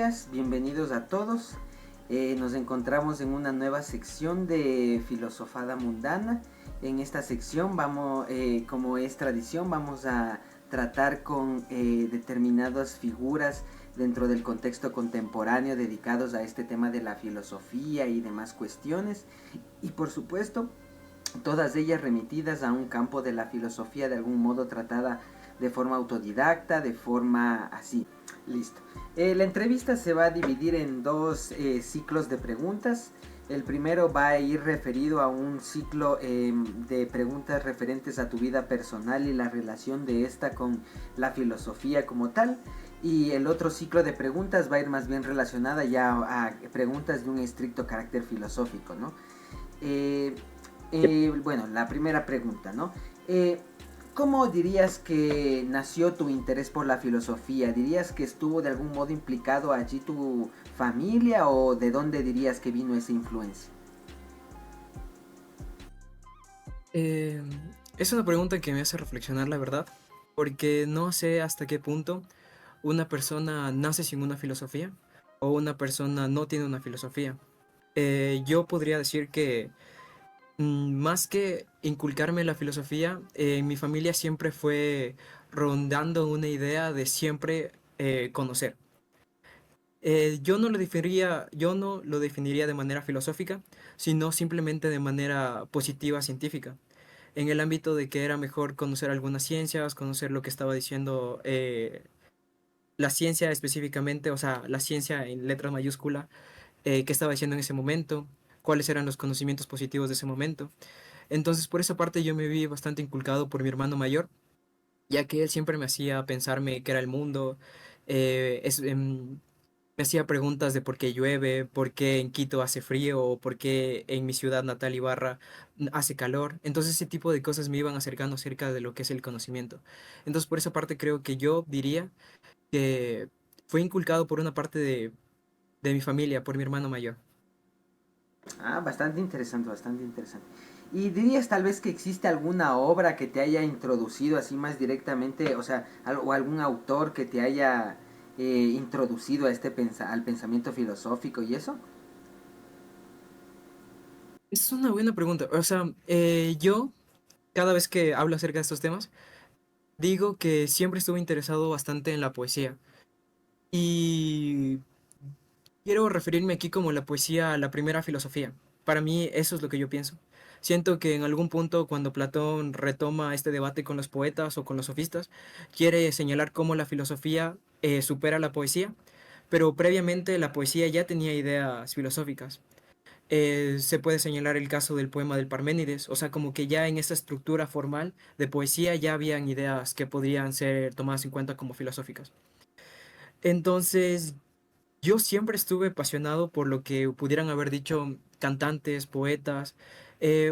días, bienvenidos a todos. Nos encontramos en una nueva sección de Filosofada Mundana. En esta sección como es tradición, vamos a tratar con determinadas figuras dentro del contexto contemporáneo dedicados a este tema de la filosofía y demás cuestiones. Y por supuesto, todas ellas remitidas a un campo de la filosofía de algún modo tratada de forma autodidacta, de forma así. Listo. La entrevista se va a dividir en dos ciclos de preguntas. El primero va a ir referido a un ciclo de preguntas referentes a tu vida personal y la relación de esta con la filosofía como tal. Y el otro ciclo de preguntas va a ir más bien relacionada ya a preguntas de un estricto carácter filosófico, ¿no? Eh, bueno, la primera pregunta, ¿no? ¿Cómo dirías que nació tu interés por la filosofía? ¿Dirías que estuvo de algún modo implicado allí tu familia o de dónde dirías que vino esa influencia? Eh, es una pregunta que me hace reflexionar, la verdad, porque no sé hasta qué punto una persona nace sin una filosofía o una persona no tiene una filosofía. Yo podría decir que más que inculcarme la filosofía, mi familia siempre fue rondando una idea de siempre conocer. Yo no lo definiría de manera filosófica, sino simplemente de manera positiva científica, en el ámbito de que era mejor conocer algunas ciencias, conocer lo que estaba diciendo la ciencia específicamente, o sea, la ciencia en letra mayúscula, qué estaba diciendo en ese momento, cuáles eran los conocimientos positivos de ese momento. Entonces, por esa parte yo me vi bastante inculcado por mi hermano mayor, ya que él siempre me hacía pensarme qué era el mundo, eh, es, em, me hacía preguntas de por qué llueve, por qué en Quito hace frío o por qué en mi ciudad natal Ibarra hace calor. Entonces ese tipo de cosas me iban acercando acerca de lo que es el conocimiento. Entonces por esa parte creo que yo diría que fue inculcado por una parte de mi familia, por mi hermano mayor. Ah, bastante interesante, bastante interesante. ¿Y dirías tal vez que existe alguna obra que te haya introducido así más directamente, o sea, o algún autor que te haya introducido a al pensamiento filosófico y eso? Es una buena pregunta. O sea, yo cada vez que hablo acerca de estos temas, digo que siempre estuve interesado bastante en la poesía. Y quiero referirme aquí como la poesía a la primera filosofía. Para mí eso es lo que yo pienso. Siento que en algún punto cuando Platón retoma este debate con los poetas o con los sofistas, quiere señalar cómo la filosofía supera la poesía, pero previamente la poesía ya tenía ideas filosóficas. Se puede señalar el caso del poema del Parménides, o sea, como que ya en esa estructura formal de poesía ya habían ideas que podrían ser tomadas en cuenta como filosóficas. Entonces, yo siempre estuve apasionado por lo que pudieran haber dicho cantantes, poetas.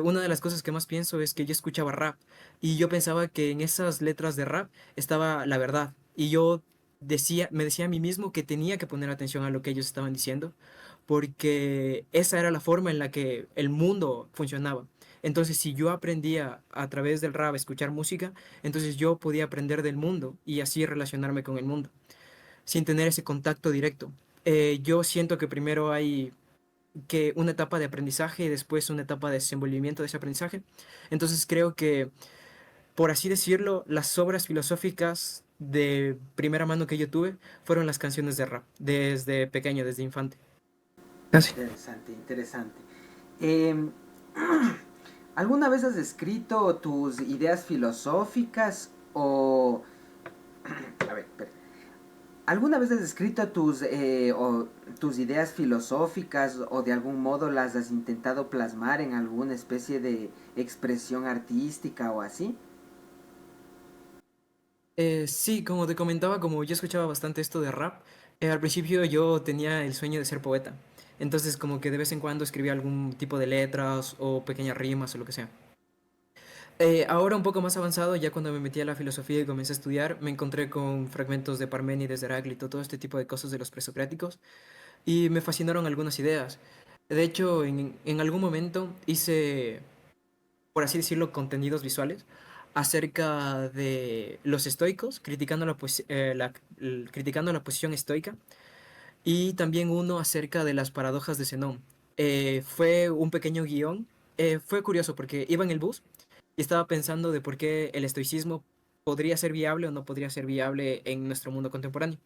Una de las cosas que más pienso es que yo escuchaba rap y yo pensaba que en esas letras de rap estaba la verdad. Y yo me decía a mí mismo que tenía que poner atención a lo que ellos estaban diciendo, porque esa era la forma en la que el mundo funcionaba. Entonces, si yo aprendía a través del rap a escuchar música, entonces yo podía aprender del mundo y así relacionarme con el mundo sin tener ese contacto directo. Yo siento que primero hay que una etapa de aprendizaje y después una etapa de desenvolvimiento de ese aprendizaje. Entonces creo que, por así decirlo, las obras filosóficas de primera mano que yo tuve fueron las canciones de rap, desde pequeño, desde infante. Casi. Interesante, interesante. Eh, ¿Alguna vez has escrito tus ideas filosóficas o... A ver, espera. ¿Alguna vez has escrito tus ideas filosóficas o de algún modo las has intentado plasmar en alguna especie de expresión artística o así? Sí, como te comentaba, como yo escuchaba bastante esto de rap, al principio yo tenía el sueño de ser poeta. Entonces como que de vez en cuando escribía algún tipo de letras o pequeñas rimas o lo que sea. Ahora un poco más avanzado, ya cuando me metí a la filosofía y comencé a estudiar, me encontré con fragmentos de Parménides, de Heráclito, todo este tipo de cosas de los presocráticos, y me fascinaron algunas ideas. De hecho, en algún momento hice, por así decirlo, contenidos visuales acerca de los estoicos, criticando criticando la posición estoica, y también uno acerca de las paradojas de Zenón. Fue un pequeño guión. Fue curioso porque iba en el bus y estaba pensando de por qué el estoicismo podría ser viable o no podría ser viable en nuestro mundo contemporáneo.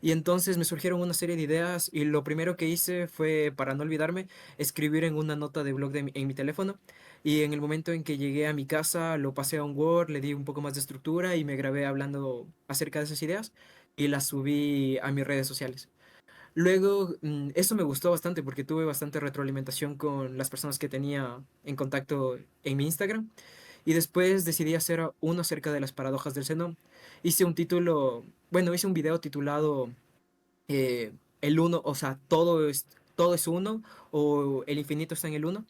Y entonces me surgieron una serie de ideas y lo primero que hice fue, para no olvidarme, escribir en una nota de blog en mi teléfono. Y en el momento en que llegué a mi casa, lo pasé a un Word, le di un poco más de estructura y me grabé hablando acerca de esas ideas y las subí a mis redes sociales. Luego, eso me gustó bastante porque tuve bastante retroalimentación con las personas que tenía en contacto en mi Instagram. Y después decidí hacer uno acerca de las paradojas del Zenón. Hice un título, bueno, hice un video titulado el uno, o sea, todo es uno o el infinito está en el uno.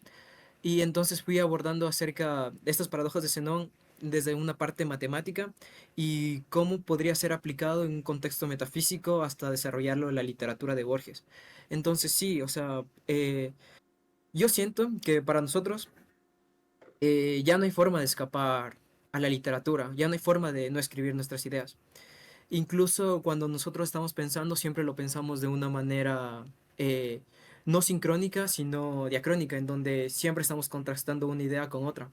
Y entonces fui abordando acerca de estas paradojas de Zenón desde una parte matemática y cómo podría ser aplicado en un contexto metafísico hasta desarrollarlo en la literatura de Borges. Entonces sí, o sea, yo siento que para nosotros ya no hay forma de escapar a la literatura, ya no hay forma de no escribir nuestras ideas. Incluso cuando nosotros estamos pensando, siempre lo pensamos de una manera eh, no sincrónica, sino diacrónica, en donde siempre estamos contrastando una idea con otra.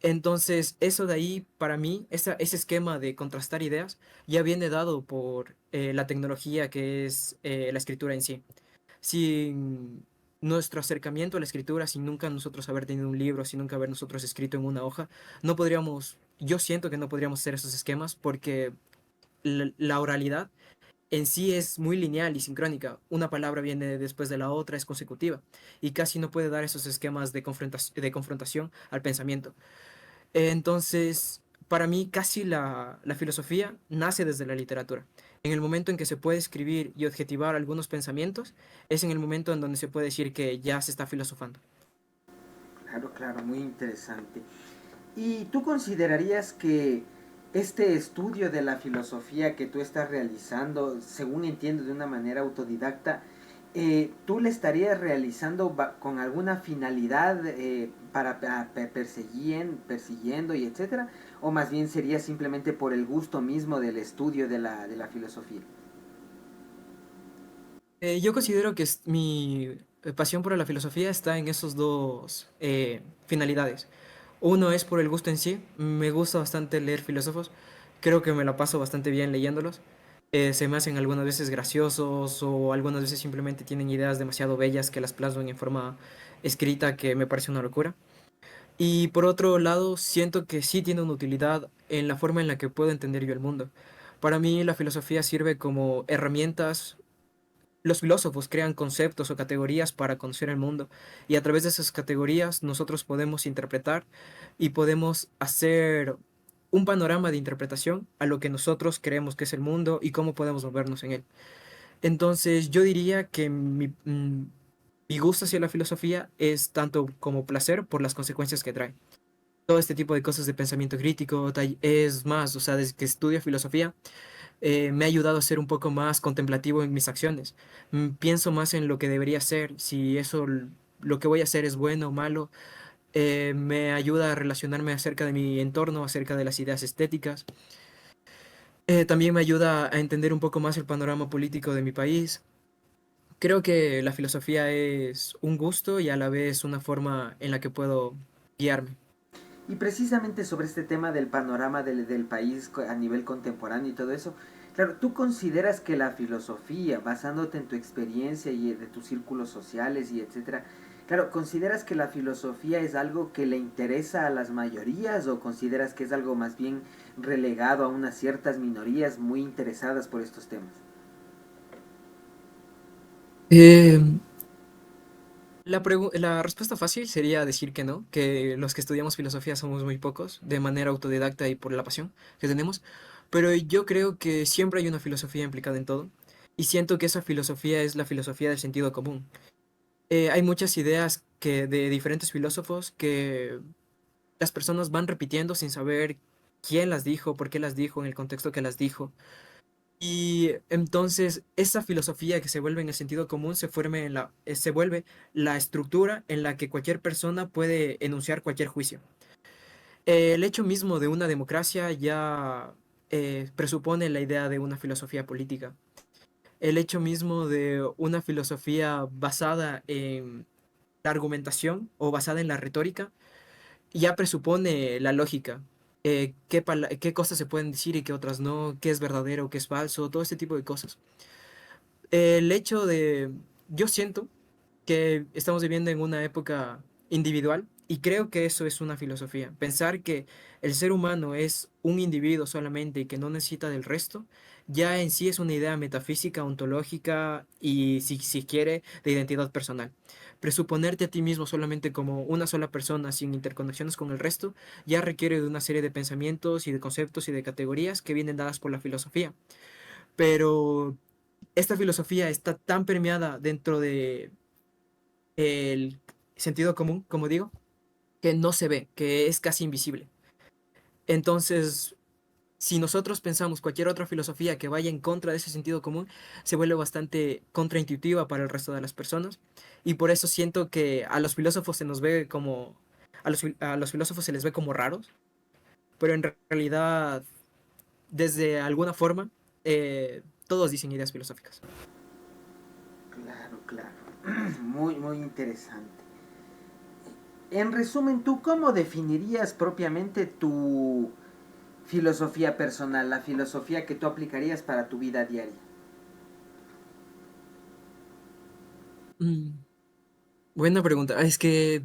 Entonces, eso de ahí, para mí, ese esquema de contrastar ideas ya viene dado por la tecnología que es la escritura en sí. Sin nuestro acercamiento a la escritura, sin nunca nosotros haber tenido un libro, sin nunca haber nosotros escrito en una hoja, no podríamos, yo siento que no podríamos hacer esos esquemas porque la oralidad en sí es muy lineal y sincrónica. Una palabra viene después de la otra, es consecutiva y casi no puede dar esos esquemas de confrontación al pensamiento. Entonces, para mí, casi la filosofía nace desde la literatura. En el momento en que se puede escribir y objetivar algunos pensamientos, es en el momento en donde se puede decir que ya se está filosofando. Claro, claro, muy interesante. ¿Y tú considerarías que este estudio de la filosofía que tú estás realizando, según entiendo de una manera autodidacta, tú le estarías realizando con alguna finalidad para persiguiendo y etcétera? ¿O más bien sería simplemente por el gusto mismo del estudio de la filosofía? Yo considero que mi pasión por la filosofía está en esos dos finalidades. Uno es por el gusto en sí. Me gusta bastante leer filósofos. Creo que me la paso bastante bien leyéndolos. Se me hacen algunas veces graciosos o algunas veces simplemente tienen ideas demasiado bellas que las plasman en forma escrita que me parece una locura. Y por otro lado, siento que sí tiene una utilidad en la forma en la que puedo entender yo el mundo. Para mí la filosofía sirve como herramientas. Los filósofos crean conceptos o categorías para conocer el mundo y a través de esas categorías nosotros podemos interpretar y podemos hacer un panorama de interpretación a lo que nosotros creemos que es el mundo y cómo podemos movernos en él. Entonces yo diría que mi gusto hacia la filosofía es tanto como placer por las consecuencias que trae. Todo este tipo de cosas de pensamiento crítico es más, o sea, desde que estudio filosofía me ha ayudado a ser un poco más contemplativo en mis acciones. Pienso más en lo que debería ser, si lo que voy a hacer es bueno o malo. Me ayuda a relacionarme acerca de mi entorno, acerca de las ideas estéticas. También me ayuda a entender un poco más el panorama político de mi país. Creo que la filosofía es un gusto y a la vez una forma en la que puedo guiarme. Y precisamente sobre este tema del panorama del país a nivel contemporáneo y todo eso, claro, ¿tú consideras que la filosofía, basándote en tu experiencia y de tus círculos sociales y etcétera, claro, ¿consideras que la filosofía es algo que le interesa a las mayorías o consideras que es algo más bien relegado a unas ciertas minorías muy interesadas por estos temas? Eh, la respuesta fácil sería decir que no, que los que estudiamos filosofía somos muy pocos, de manera autodidacta y por la pasión que tenemos, pero yo creo que siempre hay una filosofía implicada en todo, y siento que esa filosofía es la filosofía del sentido común. Hay muchas ideas de diferentes filósofos que las personas van repitiendo sin saber quién las dijo, por qué las dijo, en el contexto que las dijo. Y entonces esa filosofía que se vuelve en el sentido común se vuelve la estructura en la que cualquier persona puede enunciar cualquier juicio. El hecho mismo de una democracia ya presupone la idea de una filosofía política. el hecho mismo de una filosofía basada en la argumentación o basada en la retórica ya presupone la lógica. Qué cosas se pueden decir y qué otras no, qué es verdadero, qué es falso, todo este tipo de cosas. El hecho de, yo siento que estamos viviendo en una época individual y creo que eso es una filosofía. Pensar que el ser humano es un individuo solamente y que no necesita del resto, ya en sí es una idea metafísica, ontológica y si quiere, de identidad personal. Presuponerte a ti mismo solamente como una sola persona sin interconexiones con el resto ya requiere de una serie de pensamientos y de conceptos y de categorías que vienen dadas por la filosofía. Pero esta filosofía está tan permeada dentro de el sentido común, como digo, que no se ve, que es casi invisible. Entonces, si nosotros pensamos cualquier otra filosofía que vaya en contra de ese sentido común, se vuelve bastante contraintuitiva para el resto de las personas. Y por eso siento que a los filósofos se nos ve como, a los filósofos se les ve como raros, pero en realidad, desde alguna forma, todos dicen ideas filosóficas. Claro, claro. Muy, muy interesante. En resumen, ¿tú cómo definirías propiamente tu filosofía personal, la filosofía que tú aplicarías para tu vida diaria? Mm, buena pregunta. Es que,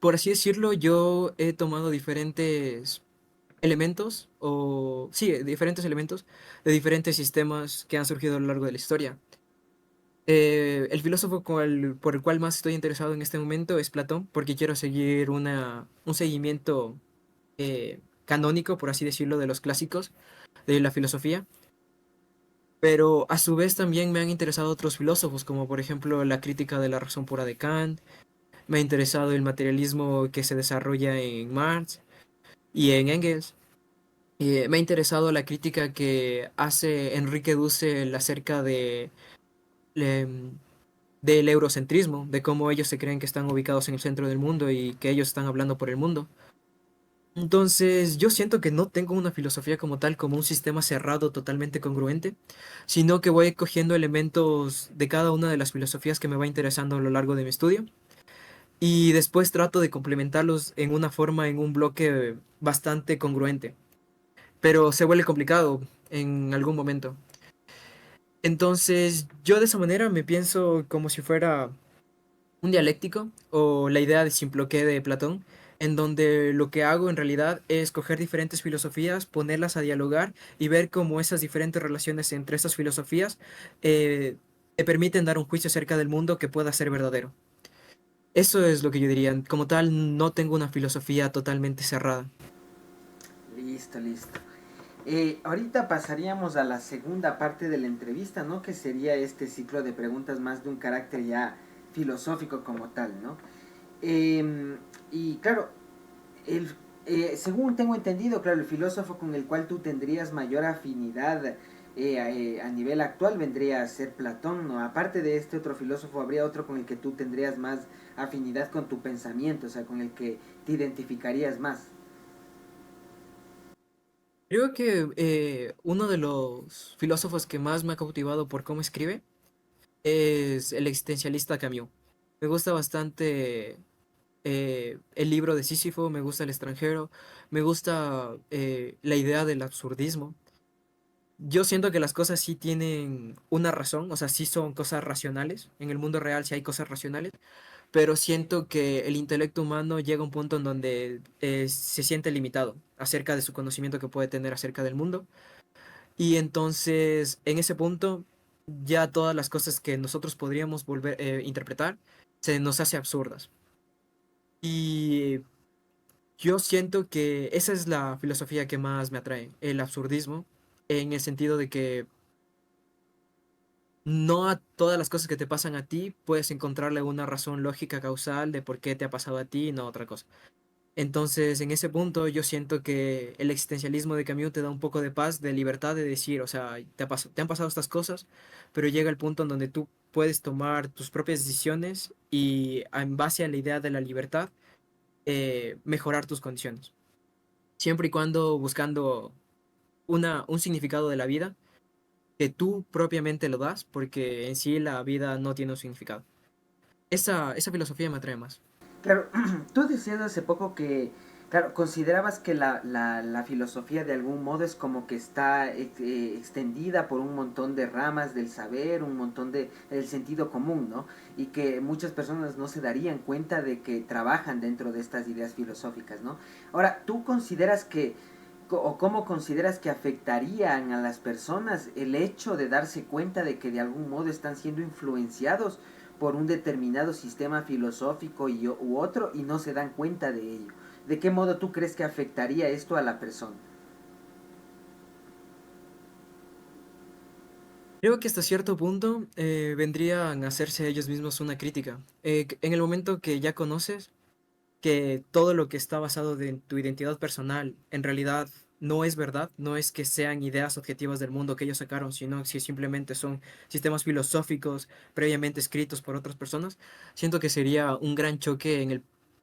por así decirlo, yo he tomado diferentes elementos, o sí, diferentes elementos de diferentes sistemas que han surgido a lo largo de la historia. El filósofo por el cual más estoy interesado en este momento es Platón, porque quiero seguir un seguimiento canónico, por así decirlo, de los clásicos de la filosofía. Pero a su vez también me han interesado otros filósofos, como por ejemplo la crítica de la razón pura de Kant. Me ha interesado el materialismo que se desarrolla en Marx y en Engels. Me ha interesado la crítica que hace Enrique Dussel acerca em, del eurocentrismo, de cómo ellos se creen que están ubicados en el centro del mundo y que ellos están hablando por el mundo. Entonces, yo siento que no tengo una filosofía como tal, como un sistema cerrado totalmente congruente, sino que voy cogiendo elementos de cada una de las filosofías que me va interesando a lo largo de mi estudio y después trato de complementarlos en una forma, en un bloque bastante congruente, pero se vuelve complicado en algún momento. Entonces, yo de esa manera me pienso como si fuera un dialéctico o la idea de Simploqué de Platón, en donde lo que hago en realidad es coger diferentes filosofías, ponerlas a dialogar y ver cómo esas diferentes relaciones entre estas filosofías te permiten dar un juicio acerca del mundo que pueda ser verdadero. Eso es lo que yo diría. Como tal, no tengo una filosofía totalmente cerrada. Listo, listo. Ahorita pasaríamos a la segunda parte de la entrevista, ¿no? Que sería este ciclo de preguntas más de un carácter ya filosófico como tal, ¿no? Y claro, el, según tengo entendido, claro, el filósofo con el cual tú tendrías mayor afinidad a nivel actual vendría a ser Platón, ¿no? Aparte de este otro filósofo, habría otro con el que tú tendrías más afinidad con tu pensamiento, o sea, con el que te identificarías más. Creo que uno de los filósofos que más me ha cautivado por cómo escribe es el existencialista Camus. Me gusta bastante el libro de Sísifo, me gusta El extranjero, me gusta la idea del absurdismo. Yo siento que las cosas sí tienen una razón, o sea, sí son cosas racionales. En el mundo real sí hay cosas racionales, pero siento que el intelecto humano llega a un punto en donde se siente limitado acerca de su conocimiento que puede tener acerca del mundo. Y entonces, en ese punto, ya todas las cosas que nosotros podríamos volver interpretar se nos hace absurdas. Y yo siento que esa es la filosofía que más me atrae, el absurdismo, en el sentido de que no a todas las cosas que te pasan a ti puedes encontrarle una razón lógica causal de por qué te ha pasado a ti y no a otra cosa. Entonces, en ese punto, yo siento que el existencialismo de Camus te da un poco de paz, de libertad de decir, o sea, te han pasado estas cosas, pero llega el punto en donde tú puedes tomar tus propias decisiones y en base a la idea de la libertad, mejorar tus condiciones. Siempre y cuando buscando un significado de la vida que tú propiamente lo das, porque en sí la vida no tiene un significado. Esa filosofía me atrae más. Claro, tú decías hace poco que, claro, considerabas que la filosofía de algún modo es como que está extendida por un montón de ramas del saber, un montón de el sentido común, ¿no? Y que muchas personas no se darían cuenta de que trabajan dentro de estas ideas filosóficas, ¿no? Ahora, ¿tú consideras que o cómo consideras que afectarían a las personas el hecho de darse cuenta de que de algún modo están siendo influenciados por un determinado sistema filosófico u otro y no se dan cuenta de ello? ¿De qué modo tú crees que afectaría esto a la persona? Creo que hasta cierto punto vendrían a hacerse ellos mismos una crítica. En el momento que ya conoces que todo lo que está basado en tu identidad personal en realidad no es verdad, no es que sean ideas objetivas del mundo que ellos sacaron, sino que simplemente son sistemas filosóficos previamente escritos por otras personas, siento que sería un gran choque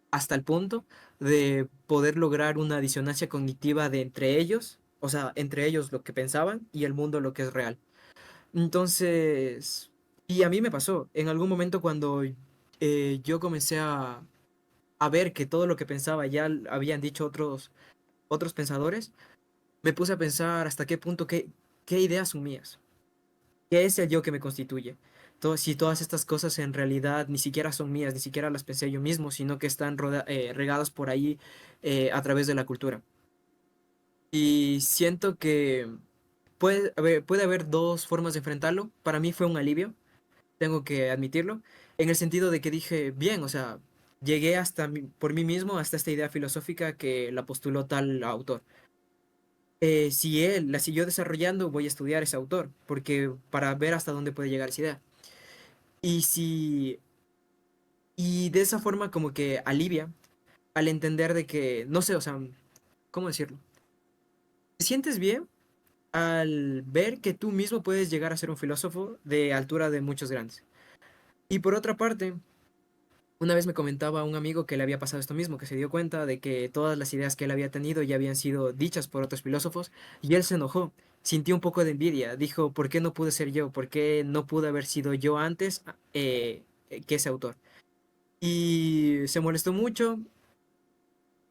hasta el punto de poder lograr una disonancia cognitiva de entre ellos, o sea, entre ellos lo que pensaban y el mundo lo que es real. Entonces, y a mí me pasó, en algún momento cuando yo comencé a ver que todo lo que pensaba ya habían dicho otros pensadores, me puse a pensar hasta qué punto, qué ideas son mías, qué es el yo que me constituye. Si todas estas cosas en realidad ni siquiera son mías, ni siquiera las pensé yo mismo, sino que están regadas por ahí a través de la cultura. Y siento que puede haber dos formas de enfrentarlo. Para mí fue un alivio, tengo que admitirlo, en el sentido de que dije, bien, o sea, llegué por mí mismo hasta esta idea filosófica que la postuló tal autor. Si él la siguió desarrollando, voy a estudiar ese autor, porque para ver hasta dónde puede llegar esa idea. Y si, y de esa forma como que alivia al entender de que, no sé, o sea, ¿cómo decirlo? Te sientes bien al ver que tú mismo puedes llegar a ser un filósofo de altura de muchos grandes. Y por otra parte, una vez me comentaba un amigo que le había pasado esto mismo, que se dio cuenta de que todas las ideas que él había tenido ya habían sido dichas por otros filósofos, y él se enojó, sintió un poco de envidia, dijo, ¿por qué no pude ser yo? ¿Por qué no pude haber sido yo antes que ese autor? Y se molestó mucho,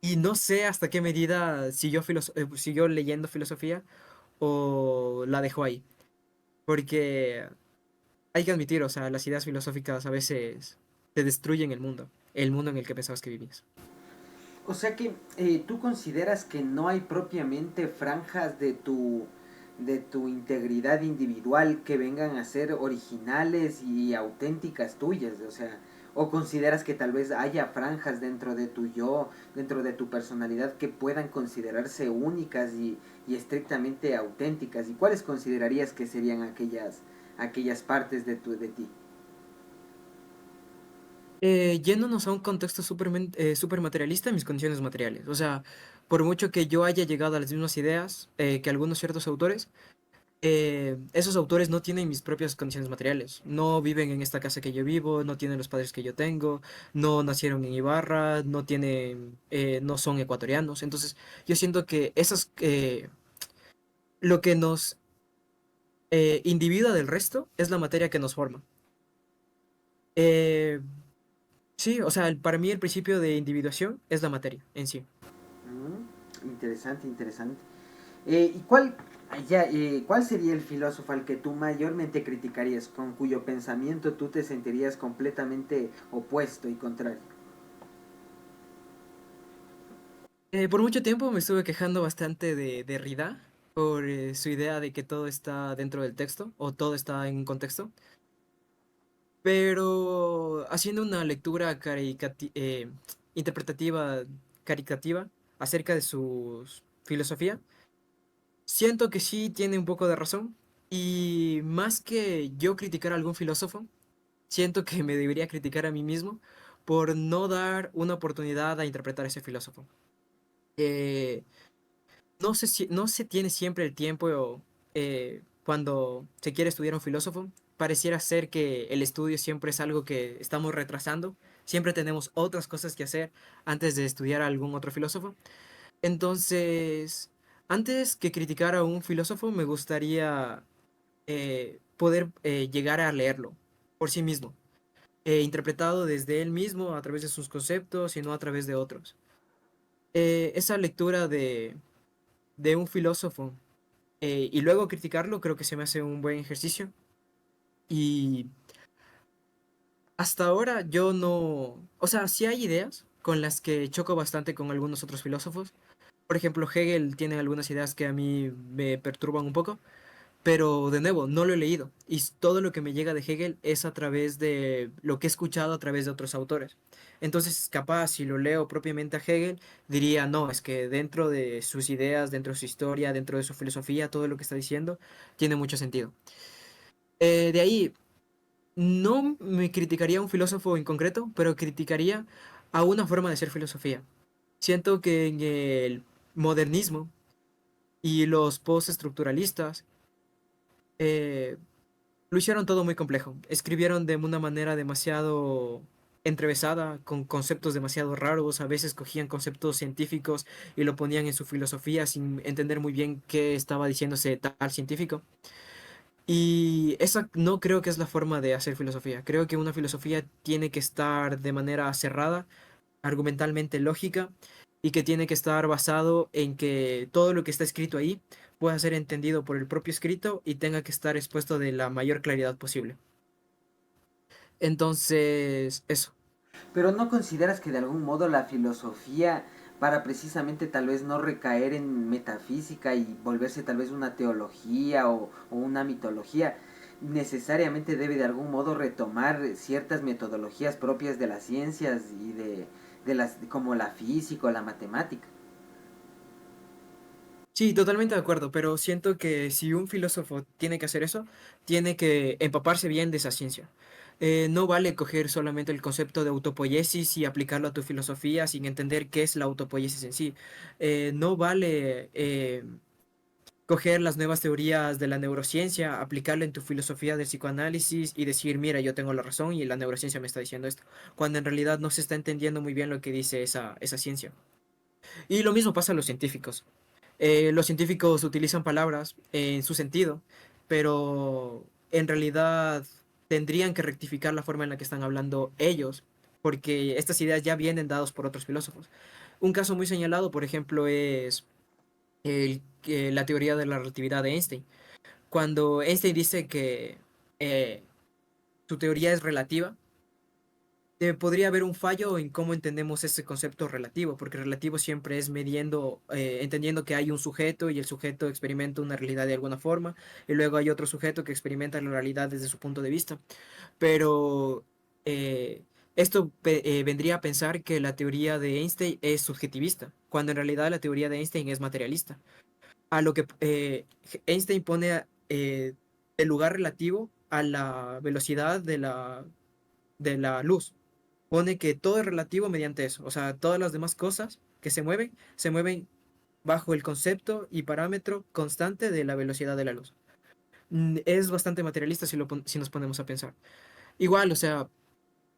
y no sé hasta qué medida siguió leyendo filosofía o la dejó ahí, porque hay que admitir, o sea, las ideas filosóficas a veces te destruyen el mundo en el que pensabas que vivías. O sea que tú consideras que no hay propiamente franjas de tu integridad individual que vengan a ser originales y auténticas tuyas, o sea, o consideras que tal vez haya franjas dentro de tu yo, dentro de tu personalidad que puedan considerarse únicas y estrictamente auténticas, y cuáles considerarías que serían aquellas partes de ti. Yéndonos a un contexto súper materialista, mis condiciones materiales. O sea, por mucho que yo haya llegado a las mismas ideas que algunos ciertos autores, esos autores no tienen mis propias condiciones materiales. No viven en esta casa que yo vivo, no tienen los padres que yo tengo, no nacieron en Ibarra, no son ecuatorianos. Entonces, yo siento que lo que nos individua del resto es la materia que nos forma. Eh, sí, o sea, para mí el principio de individuación es la materia en sí. Interesante, interesante. ¿Y cuál sería el filósofo al que tú mayormente criticarías, con cuyo pensamiento tú te sentirías completamente opuesto y contrario? Por mucho tiempo me estuve quejando bastante de Derrida por su idea de que todo está dentro del texto o todo está en un contexto, pero haciendo una lectura interpretativa, caricativa acerca de su filosofía, siento que sí tiene un poco de razón y más que yo criticar a algún filósofo, siento que me debería criticar a mí mismo por no dar una oportunidad a interpretar a ese filósofo. Eh, no se tiene siempre el tiempo cuando se quiere estudiar a un filósofo. Pareciera ser que el estudio siempre es algo que estamos retrasando. Siempre tenemos otras cosas que hacer antes de estudiar a algún otro filósofo. Entonces, antes que criticar a un filósofo, me gustaría poder llegar a leerlo por sí mismo, interpretado desde él mismo a través de sus conceptos y no a través de otros. Esa lectura de un filósofo y luego criticarlo creo que se me hace un buen ejercicio. Y hasta ahora yo no, o sea, sí hay ideas con las que choco bastante con algunos otros filósofos. Por ejemplo, Hegel tiene algunas ideas que a mí me perturban un poco, pero de nuevo, no lo he leído. Y todo lo que me llega de Hegel es a través de lo que he escuchado a través de otros autores. Entonces, capaz, si lo leo propiamente a Hegel, diría, no, es que dentro de sus ideas, dentro de su historia, dentro de su filosofía, todo lo que está diciendo tiene mucho sentido. De ahí, no me criticaría a un filósofo en concreto, pero criticaría a una forma de ser filosofía. Siento que en el modernismo y los postestructuralistas eh, lo hicieron todo muy complejo. Escribieron de una manera demasiado entrevesada, con conceptos demasiado raros. A veces cogían conceptos científicos y lo ponían en su filosofía sin entender muy bien qué estaba diciéndose tal científico. Y esa no creo que es la forma de hacer filosofía. Creo que una filosofía tiene que estar de manera cerrada, argumentalmente lógica, y que tiene que estar basado en que todo lo que está escrito ahí pueda ser entendido por el propio escrito y tenga que estar expuesto de la mayor claridad posible. Entonces, eso. Pero ¿no consideras que de algún modo la filosofía, para precisamente tal vez no recaer en metafísica y volverse tal vez una teología o una mitología, necesariamente debe de algún modo retomar ciertas metodologías propias de las ciencias y de las como la física o la matemática? Sí, totalmente de acuerdo, pero siento que si un filósofo tiene que hacer eso, tiene que empaparse bien de esa ciencia. No vale coger solamente el concepto de autopoiesis y aplicarlo a tu filosofía sin entender qué es la autopoiesis en sí. No vale coger las nuevas teorías de la neurociencia, aplicarlo en tu filosofía del psicoanálisis y decir, mira, yo tengo la razón y la neurociencia me está diciendo esto, cuando en realidad no se está entendiendo muy bien lo que dice esa ciencia. Y lo mismo pasa a los científicos. Los científicos utilizan palabras en su sentido, pero en realidad tendrían que rectificar la forma en la que están hablando ellos, porque estas ideas ya vienen dadas por otros filósofos. Un caso muy señalado, por ejemplo, es la teoría de la relatividad de Einstein. Cuando Einstein dice que eh, su teoría es relativa, podría haber un fallo en cómo entendemos ese concepto relativo, porque relativo siempre es midiendo, entendiendo que hay un sujeto y el sujeto experimenta una realidad de alguna forma, y luego hay otro sujeto que experimenta la realidad desde su punto de vista. Pero esto vendría a pensar que la teoría de Einstein es subjetivista, cuando en realidad la teoría de Einstein es materialista. A lo que Einstein pone el lugar relativo a la velocidad de la luz, pone que todo es relativo mediante eso. O sea, todas las demás cosas que se mueven bajo el concepto y parámetro constante de la velocidad de la luz. Es bastante materialista si nos ponemos a pensar. Igual, o sea,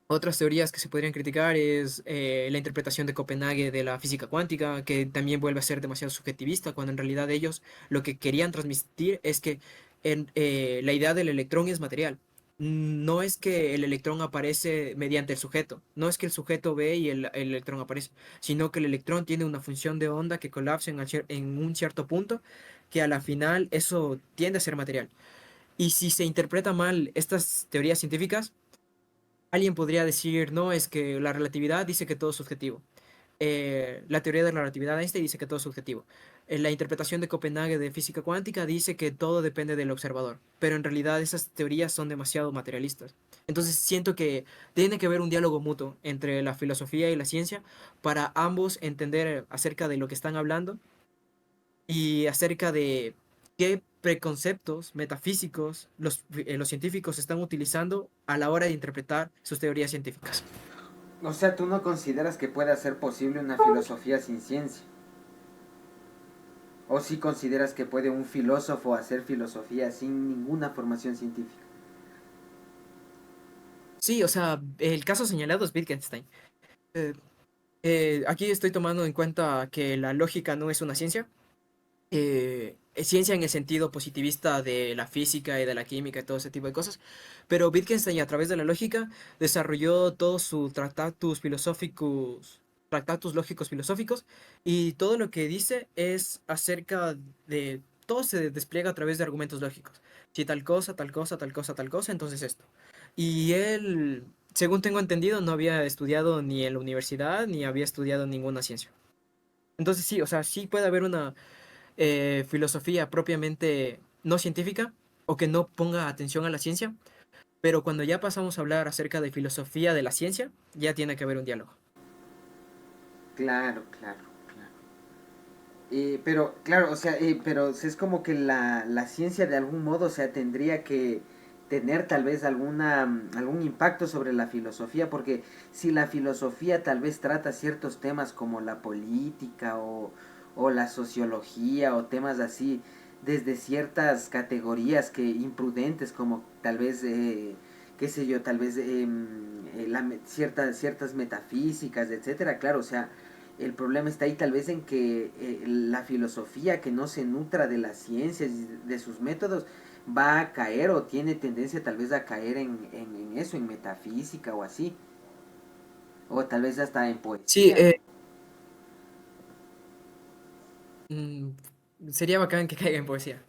otras teorías que se podrían criticar es la interpretación de Copenhague de la física cuántica, que también vuelve a ser demasiado subjetivista, cuando en realidad ellos lo que querían transmitir es que la idea del electrón es material. No es que el electrón aparece mediante el sujeto, no es que el sujeto ve y el electrón aparece, sino que el electrón tiene una función de onda que colapsa en un cierto punto, que a la final eso tiende a ser material. Y si se interpreta mal estas teorías científicas, alguien podría decir, no, es que la relatividad dice que todo es subjetivo. La teoría de la relatividad de Einstein dice que todo es subjetivo. La interpretación de Copenhague de física cuántica dice que todo depende del observador. Pero en realidad esas teorías son demasiado materialistas. Entonces siento que tiene que haber un diálogo mutuo entre la filosofía y la ciencia para ambos entender acerca de lo que están hablando y acerca de qué preconceptos metafísicos los científicos están utilizando a la hora de interpretar sus teorías científicas. O sea, ¿tú no consideras que pueda ser posible una filosofía sin ciencia? ¿O si consideras que puede un filósofo hacer filosofía sin ninguna formación científica? Sí, o sea, el caso señalado es Wittgenstein. Eh, aquí estoy tomando en cuenta que la lógica no es una ciencia, ciencia en el sentido positivista de la física y de la química y todo ese tipo de cosas, pero Wittgenstein a través de la lógica desarrolló todos sus tratatus filosóficos, tratatus lógicos filosóficos, y todo lo que dice es acerca de, todo se despliega a través de argumentos lógicos. Si tal cosa, tal cosa, tal cosa, tal cosa, entonces esto. Y él, según tengo entendido, no había estudiado ni en la universidad ni había estudiado ninguna ciencia. Entonces sí, o sea, sí puede haber una filosofía propiamente no científica o que no ponga atención a la ciencia, pero cuando ya pasamos a hablar acerca de filosofía de la ciencia, ya tiene que haber un diálogo. Claro, claro, claro. Pero, claro, o sea, pero es como que la ciencia de algún modo, o sea, tendría que tener tal vez algún impacto sobre la filosofía, porque si la filosofía tal vez trata ciertos temas como la política o la sociología o temas así, desde ciertas categorías que imprudentes como tal vez, qué sé yo, tal vez ciertas metafísicas, etcétera, claro, o sea, el problema está ahí tal vez en que la filosofía que no se nutra de las ciencias y de sus métodos va a caer o tiene tendencia tal vez a caer en eso, en metafísica o así, o tal vez hasta en Sí, poesía. mm, sería bacán que caiga en poesía.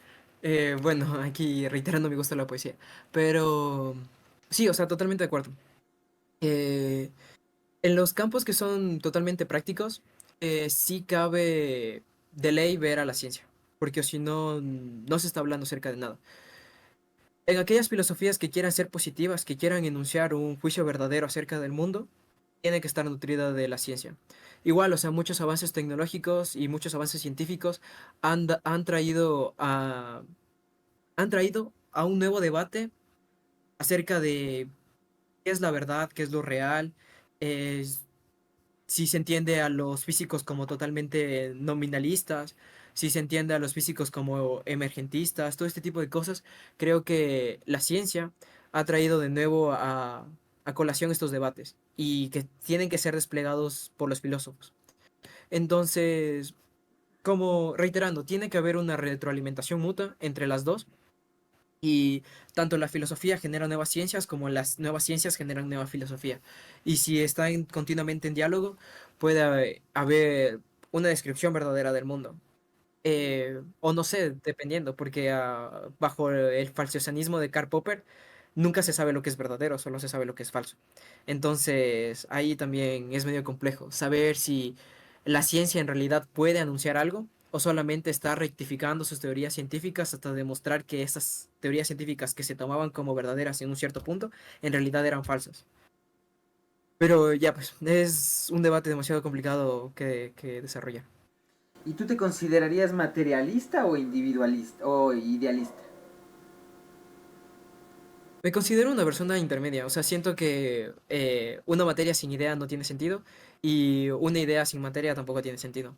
Bueno, aquí reiterando mi gusto a la poesía, pero sí, o sea, totalmente de acuerdo. Eh, en los campos que son totalmente prácticos, sí cabe de ley ver a la ciencia, porque si no, no se está hablando acerca de nada. En aquellas filosofías que quieran ser positivas, que quieran enunciar un juicio verdadero acerca del mundo, tiene que estar nutrida de la ciencia. Igual, o sea, muchos avances tecnológicos y muchos avances científicos han han traído a un nuevo debate acerca de qué es la verdad, qué es lo real, eh, si se entiende a los físicos como totalmente nominalistas, si se entiende a los físicos como emergentistas, todo este tipo de cosas, creo que la ciencia ha traído de nuevo a colación estos debates y que tienen que ser desplegados por los filósofos. Entonces, como reiterando, tiene que haber una retroalimentación mutua entre las dos y tanto la filosofía genera nuevas ciencias como las nuevas ciencias generan nueva filosofía. Y si están continuamente en diálogo, puede haber una descripción verdadera del mundo. O no sé, dependiendo, porque bajo el falsianismo de Karl Popper, nunca se sabe lo que es verdadero, solo se sabe lo que es falso. Entonces, ahí también es medio complejo saber si la ciencia en realidad puede anunciar algo o solamente está rectificando sus teorías científicas hasta demostrar que esas teorías científicas que se tomaban como verdaderas en un cierto punto, en realidad eran falsas. Pero ya, pues, es un debate demasiado complicado que desarrollar. ¿Y tú te considerarías materialista o individualista o idealista? Me considero una persona intermedia, o sea, siento que una materia sin idea no tiene sentido y una idea sin materia tampoco tiene sentido.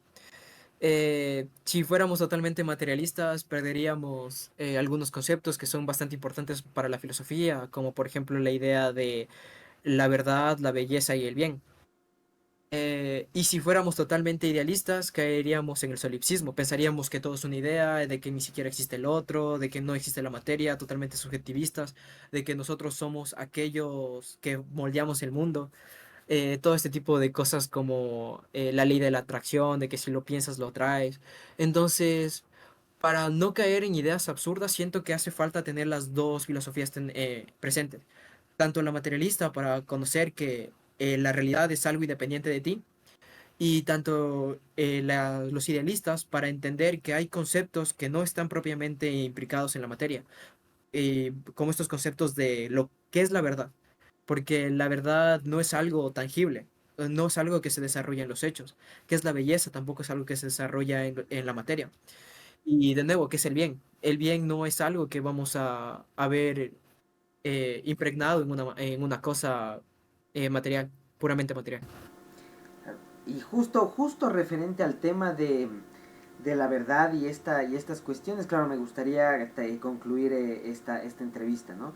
Si fuéramos totalmente materialistas, perderíamos algunos conceptos que son bastante importantes para la filosofía, como por ejemplo la idea de la verdad, la belleza y el bien. Y si fuéramos totalmente idealistas, caeríamos en el solipsismo. Pensaríamos que todo es una idea, de que ni siquiera existe el otro, de que no existe la materia, totalmente subjetivistas, de que nosotros somos aquellos que moldeamos el mundo. Todo este tipo de cosas como la ley de la atracción, de que si lo piensas lo atraes. Entonces, para no caer en ideas absurdas, siento que hace falta tener las dos filosofías presentes. Tanto la materialista para conocer que la realidad es algo independiente de ti y tanto los idealistas para entender que hay conceptos que no están propiamente implicados en la materia, como estos conceptos de lo que es la verdad, porque la verdad no es algo tangible, no es algo que se desarrolla en los hechos, que es la belleza, tampoco es algo que se desarrolla en la materia. Y de nuevo, ¿qué es el bien? El bien no es algo que vamos a ver impregnado en una cosa material, puramente material. Y justo referente al tema de la verdad y estas cuestiones, claro, me gustaría concluir esta entrevista, ¿no?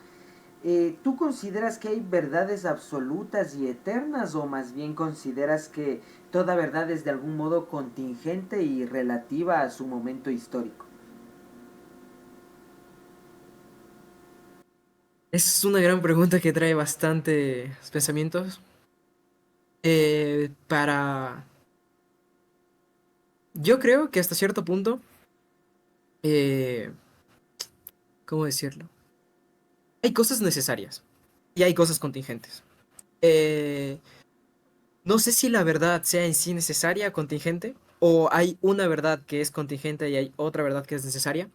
¿Tú consideras que hay verdades absolutas y eternas o más bien consideras que toda verdad es de algún modo contingente y relativa a su momento histórico? Es una gran pregunta que trae bastantes pensamientos. Para... Yo creo que hasta cierto punto, eh, ¿cómo decirlo? Hay cosas necesarias y hay cosas contingentes. Eh, no sé si la verdad sea en sí necesaria, contingente, o hay una verdad que es contingente y hay otra verdad que es necesaria,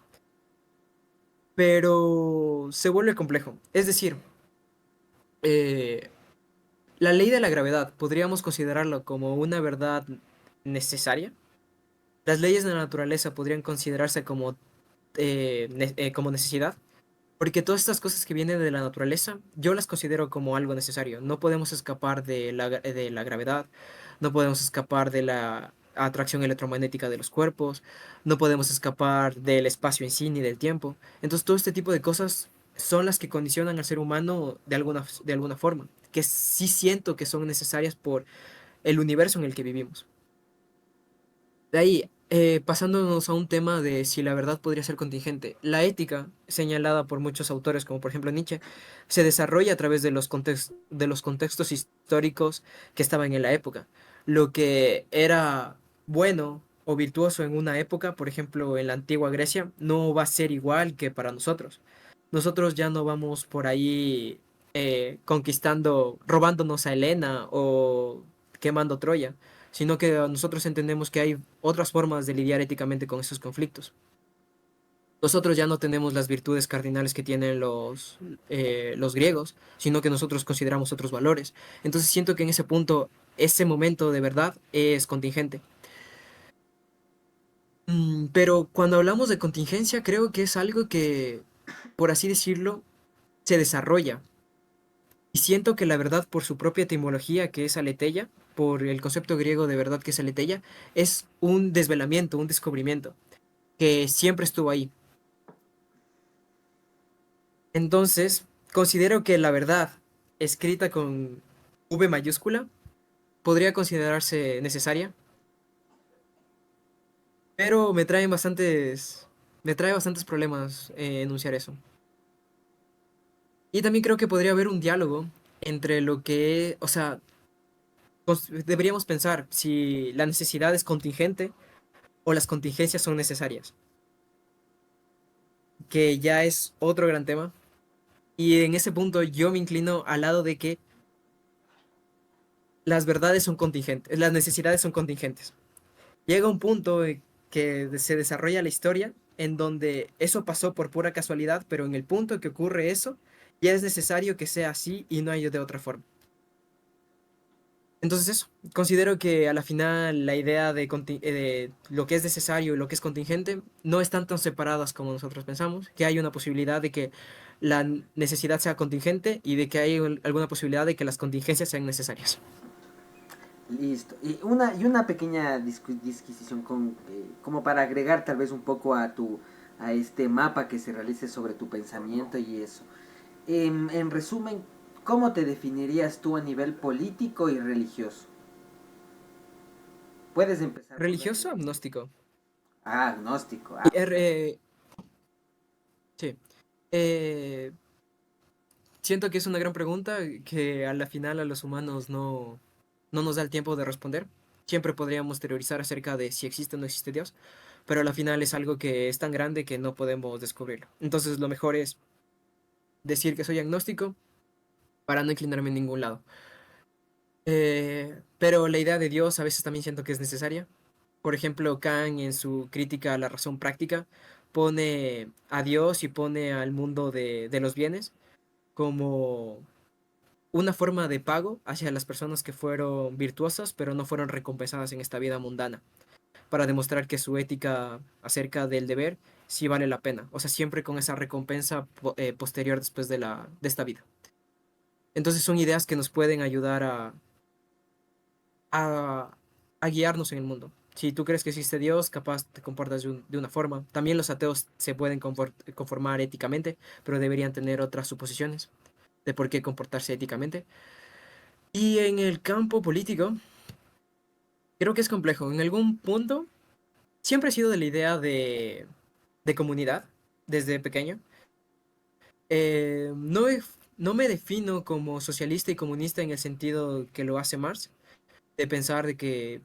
pero se vuelve complejo. Es decir, eh, la ley de la gravedad, ¿podríamos considerarlo como una verdad necesaria? Las leyes de la naturaleza podrían considerarse como, como necesidad, porque todas estas cosas que vienen de la naturaleza, yo las considero como algo necesario. No podemos escapar de la gravedad, no podemos escapar de la atracción electromagnética de los cuerpos, no podemos escapar del espacio en sí ni del tiempo. Entonces, todo este tipo de cosas son las que condicionan al ser humano de alguna forma, que sí siento que son necesarias por el universo en el que vivimos. De ahí, pasándonos a un tema de si la verdad podría ser contingente, la ética, señalada por muchos autores, como por ejemplo Nietzsche, se desarrolla a través de de los contextos históricos que estaban en la época. Lo que era bueno o virtuoso en una época, por ejemplo en la antigua Grecia, no va a ser igual que para nosotros. Nosotros ya no vamos por ahí conquistando, robándonos a Helena o quemando Troya, sino que nosotros entendemos que hay otras formas de lidiar éticamente con esos conflictos. Nosotros ya no tenemos las virtudes cardinales que tienen los griegos, sino que nosotros consideramos otros valores. Entonces siento que en ese punto, ese momento de verdad es contingente. Pero cuando hablamos de contingencia, creo que es algo que, por así decirlo, se desarrolla. Y siento que la verdad, por su propia etimología, que es aletheia, por el concepto griego de verdad que es aletheia, es un desvelamiento, un descubrimiento, que siempre estuvo ahí. Entonces, considero que la verdad, escrita con V mayúscula, podría considerarse necesaria, pero me trae bastantes problemas enunciar eso. Y también creo que podría haber un diálogo entre lo que, o sea, deberíamos pensar si la necesidad es contingente o las contingencias son necesarias, que ya es otro gran tema. Y en ese punto yo me inclino al lado de que las verdades son contingentes, las necesidades son contingentes. Llega un punto que se desarrolla la historia en donde eso pasó por pura casualidad, pero en el punto que ocurre eso, ya es necesario que sea así y no hay de otra forma. Entonces eso, considero que a la final la idea de lo que es necesario y lo que es contingente no están tan separadas como nosotros pensamos, que hay una posibilidad de que la necesidad sea contingente y de que hay alguna posibilidad de que las contingencias sean necesarias. Listo. Y una pequeña disquisición como para agregar tal vez un poco a este mapa que se realice sobre tu pensamiento y eso. En resumen, ¿cómo te definirías tú a nivel político y religioso? Puedes empezar por la Religioso, religión. agnóstico. Ah, agnóstico. Y Ah, sí. Eh, siento que es una gran pregunta que a la final a los humanos no nos da el tiempo de responder. Siempre podríamos teorizar acerca de si existe o no existe Dios, pero a la final es algo que es tan grande que no podemos descubrirlo. Entonces lo mejor es decir que soy agnóstico para no inclinarme en ningún lado. Pero la idea de Dios a veces también siento que es necesaria. Por ejemplo, Kant en su crítica a la razón práctica pone a Dios y pone al mundo de los bienes como una forma de pago hacia las personas que fueron virtuosas pero no fueron recompensadas en esta vida mundana, para demostrar que su ética acerca del deber sí vale la pena, o sea, siempre con esa recompensa posterior después de esta vida. Entonces son ideas que nos pueden ayudar a, a guiarnos en el mundo. Si tú crees que existe Dios, capaz te comportas de una forma. También los ateos se pueden conformar éticamente, pero deberían tener otras suposiciones. de por qué comportarse éticamente. Y en el campo político, creo que es complejo. En algún punto, siempre he sido de la idea de comunidad, desde pequeño. No, no me defino como socialista y comunista en el sentido que lo hace Marx, de pensar de que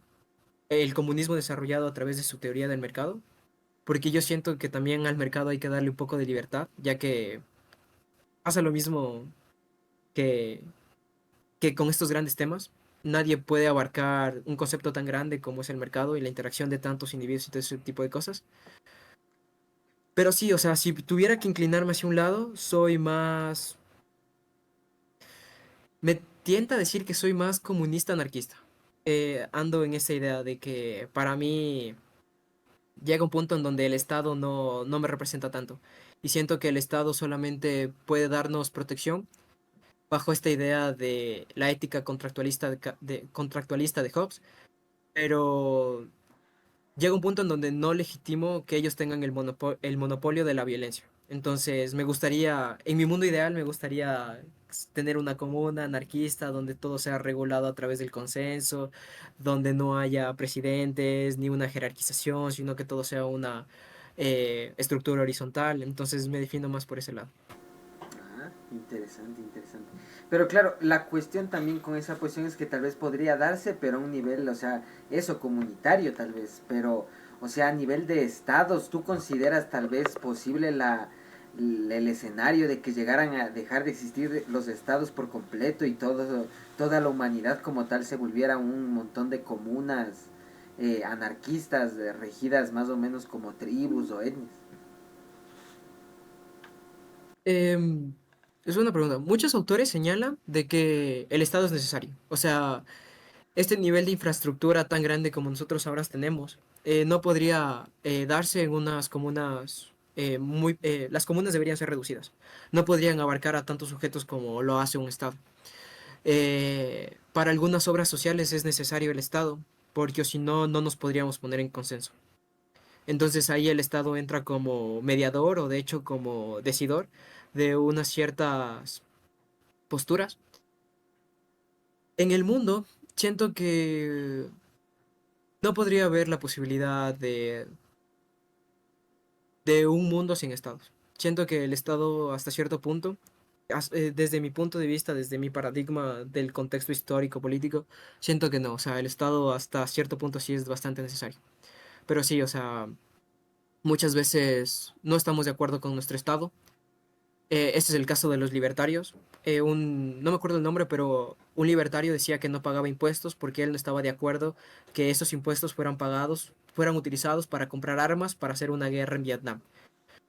el comunismo desarrollado a través de su teoría del mercado, porque yo siento que también al mercado hay que darle un poco de libertad, ya que pasa lo mismo que, que con estos grandes temas. Nadie puede abarcar un concepto tan grande como es el mercado y la interacción de tantos individuos y todo ese tipo de cosas. Pero sí, o sea, si tuviera que inclinarme hacia un lado, soy más... Me tienta a decir que soy más comunista anarquista. Ando en esa idea de que para mí llega un punto en donde el Estado no me representa tanto. Y siento que el Estado solamente puede darnos protección bajo esta idea de la ética contractualista contractualista de Hobbes, pero llega un punto en donde no legitimo que ellos tengan el monopolio de la violencia. Entonces, me gustaría, en mi mundo ideal, me gustaría tener una comuna anarquista donde todo sea regulado a través del consenso, donde no haya presidentes ni una jerarquización, sino que todo sea una estructura horizontal. Entonces, me defino más por ese lado. Ah, interesante, interesante. Pero claro, la cuestión también con esa cuestión es que tal vez podría darse, pero a un nivel, o sea, eso, comunitario tal vez, pero, o sea, a nivel de estados, ¿tú consideras tal vez posible el escenario de que llegaran a dejar de existir los estados por completo y toda la humanidad como tal se volviera un montón de comunas anarquistas, regidas más o menos como tribus o etnias? Em, es una pregunta. Muchos autores señalan de que el Estado es necesario. O sea, este nivel de infraestructura tan grande como nosotros ahora tenemos, no podría darse en unas comunas las comunas deberían ser reducidas. No podrían abarcar a tantos sujetos como lo hace un Estado. Para algunas obras sociales es necesario el Estado, porque si no, no nos podríamos poner en consenso. Entonces ahí el Estado entra como mediador o de hecho como decidor de unas ciertas posturas. En el mundo, siento que no podría haber la posibilidad de un mundo sin estados. Siento que el Estado hasta cierto punto, desde mi punto de vista, desde mi paradigma del contexto histórico político, siento que no, o sea, el Estado hasta cierto punto sí es bastante necesario. Pero sí, o sea, muchas veces no estamos de acuerdo con nuestro Estado. Este es el caso de los libertarios. No me acuerdo el nombre, pero un libertario decía que no pagaba impuestos porque él no estaba de acuerdo que esos impuestos fueran pagados, fueran utilizados para comprar armas para hacer una guerra en Vietnam.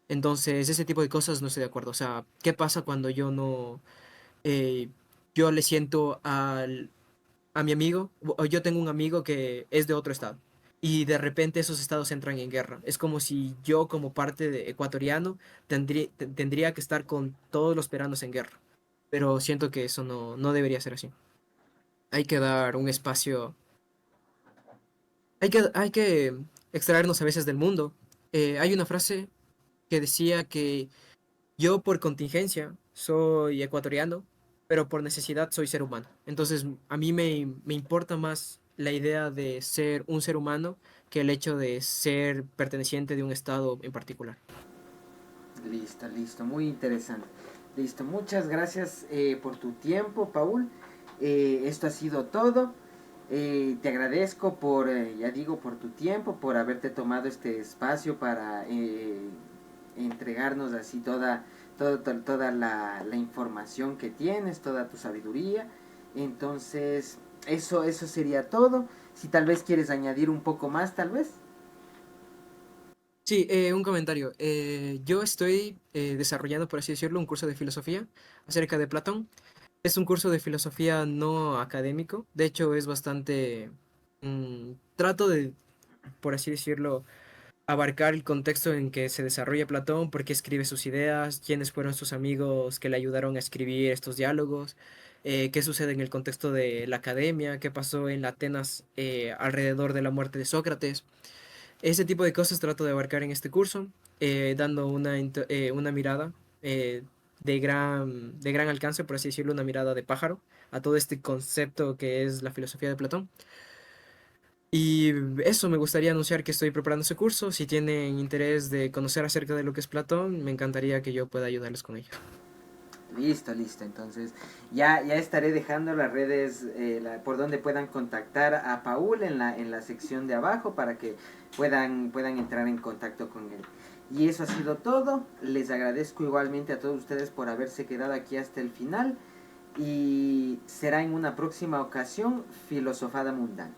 Entonces, ese tipo de cosas no estoy de acuerdo. O sea, ¿qué pasa cuando yo no, eh, yo le siento a mi amigo, o yo tengo un amigo que es de otro estado y de repente esos estados entran en guerra? Es como si yo como parte de ecuatoriano tendría que estar con todos los peruanos en guerra. Pero siento que eso no debería ser así. Hay que dar un espacio, hay que extraernos a veces del mundo. Hay una frase que decía que yo por contingencia soy ecuatoriano, pero por necesidad soy ser humano. Entonces, a mí me importa más la idea de ser un ser humano que el hecho de ser perteneciente de un estado en particular. Listo, listo, muy interesante. Listo, muchas gracias por tu tiempo, Paul. Esto ha sido todo. Te agradezco por, ya digo, por tu tiempo, por haberte tomado este espacio para entregarnos así toda la información que tienes, toda tu sabiduría. Entonces, eso sería todo. Si tal vez quieres añadir un poco más, tal vez. Sí, un comentario. Yo estoy desarrollando, por así decirlo, un curso de filosofía acerca de Platón. Es un curso de filosofía no académico. De hecho, es bastante... trato de, por así decirlo, abarcar el contexto en que se desarrolla Platón, por qué escribe sus ideas, quiénes fueron sus amigos que le ayudaron a escribir estos diálogos, qué sucede en el contexto de la academia, qué pasó en la Atenas alrededor de la muerte de Sócrates. Ese tipo de cosas trato de abarcar en este curso, dando una mirada. de gran alcance, por así decirlo, una mirada de pájaro a todo este concepto que es la filosofía de Platón. Y eso, me gustaría anunciar que estoy preparando ese curso. Si tienen interés de conocer acerca de lo que es Platón, me encantaría que yo pueda ayudarles con ello. Listo, listo. Entonces ya estaré dejando las redes por donde puedan contactar a Paul en la sección de abajo para que puedan entrar en contacto con él. Y eso ha sido todo. Les agradezco igualmente a todos ustedes por haberse quedado aquí hasta el final. Y será en una próxima ocasión Filosofada Mundana.